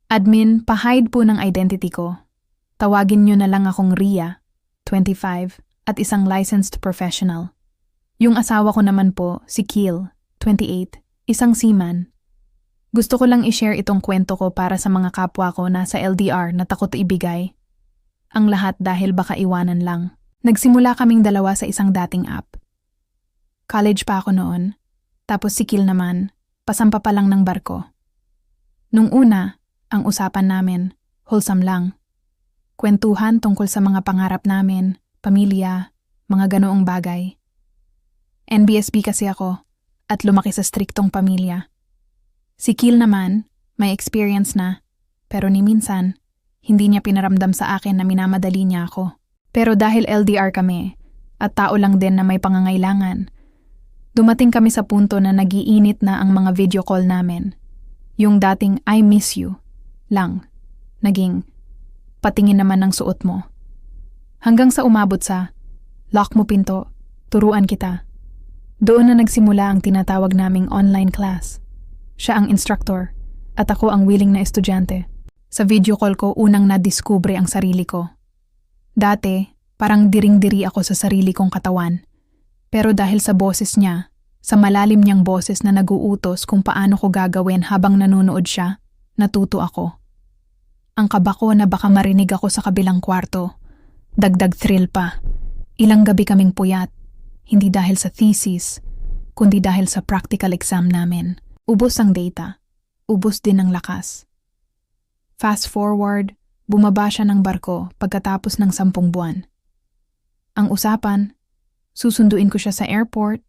Admin, pa-hide po ng identity ko. Tawagin nyo na lang akong Ria, 25, at isang licensed professional. Yung asawa ko naman po, si Kiel, 28, isang seaman. Gusto ko lang i-share itong kwento ko para sa mga kapwa ko na sa LDR na takot ibigay. Ang lahat dahil baka iwanan lang. Nagsimula kaming dalawa sa isang dating app. College pa ako noon, tapos si Kiel naman, pasampa pa lang ng barko. Nung una, ang usapan namin, wholesome lang. Kwentuhan tungkol sa mga pangarap namin, pamilya, mga ganoong bagay. NBSB kasi ako, at lumaki sa striktong pamilya. Si Kiel naman, may experience na, pero ni minsan, hindi niya pinaramdam sa akin na minamadali niya ako. Pero dahil LDR kami, at tao lang din na may pangangailangan, dumating kami sa punto na nagiinit na ang mga video call namin. Yung dating I miss you lang, naging patingin naman ng suot mo. Hanggang sa umabot sa lock mo pinto, turuan kita. Doon na nagsimula ang tinatawag naming online class. Siya ang instructor at ako ang willing na estudyante. Sa video call ko unang nadiskubre ang sarili ko. Dati, parang diring-diri ako sa sarili kong katawan. Pero dahil sa boses niya, sa malalim niyang boses na nag-uutos kung paano ko gagawin habang nanonood siya, natuto ako. Ang kaba ko na baka marinig ako sa kabilang kwarto. Dagdag thrill pa. Ilang gabi kaming puyat. Hindi dahil sa thesis, kundi dahil sa practical exam namin. Ubos ang data. Ubos din ang lakas. Fast forward, bumaba siya ng barko pagkatapos ng 10 buwan. Ang usapan, susunduin ko siya sa airport,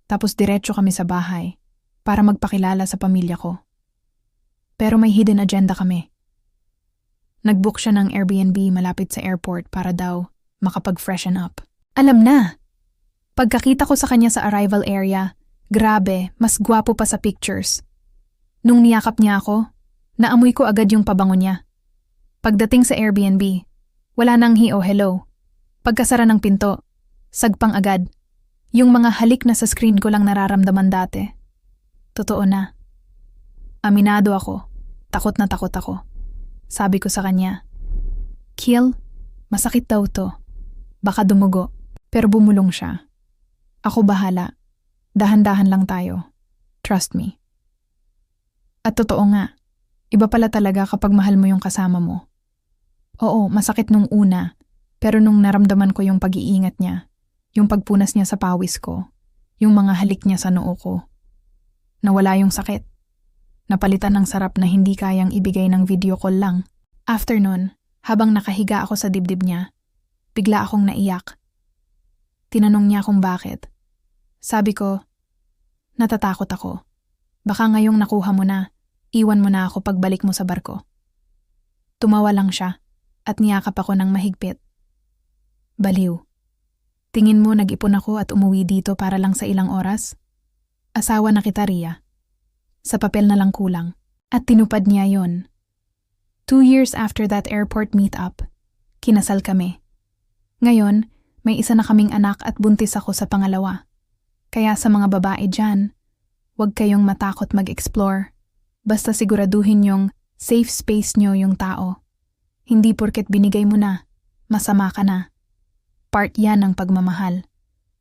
tapos diretso kami sa bahay para magpakilala sa pamilya ko. Pero may hidden agenda kami. Nag-book siya ng Airbnb malapit sa airport para daw makapag-freshen up. Alam na! Pagkakita ko sa kanya sa arrival area, grabe, mas gwapo pa sa pictures. Nung niyakap niya ako, naamoy ko agad yung pabango niya. Pagdating sa Airbnb, wala nang hi o hello. Pagkasara ng pinto, sagpang agad. Yung mga halik na sa screen ko lang nararamdaman dati. Totoo na. Aminado ako. Takot na takot ako. Sabi ko sa kanya, Kiel, masakit daw to. Baka dumugo. Pero bumulong siya. Ako bahala. Dahan-dahan lang tayo. Trust me. At totoo nga. Iba pala talaga kapag mahal mo yung kasama mo. Oo, masakit nung una. Pero nung naramdaman ko yung pag-iingat niya, yung pagpunas niya sa pawis ko, yung mga halik niya sa noo ko, nawala yung sakit. Napalitan ng sarap na hindi kayang ibigay ng video call lang. After nun, habang nakahiga ako sa dibdib niya, bigla akong naiyak. Tinanong niya kung bakit. Sabi ko, natatakot ako. Baka ngayong nakuha mo na, iwan mo na ako pagbalik mo sa barko. Tumawa lang siya at niyakap ako ng mahigpit. Baliw. Tingin mo nag-ipon ako at umuwi dito para lang sa ilang oras? Asawa na kita, Ria. Sa papel na lang kulang. At tinupad niya yon. 2 years after that airport meet-up, kinasal kami. Ngayon, may isa na kaming anak at buntis ako sa pangalawa. Kaya sa mga babae dyan, huwag kayong matakot mag-explore. Basta siguraduhin yung safe space nyo yung tao. Hindi porket binigay mo na, masama ka na. Part yan ng pagmamahal.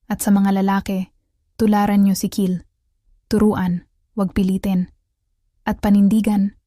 At sa mga lalaki, tularan nyo si Kiel. Turuan, huwag pilitin. At panindigan,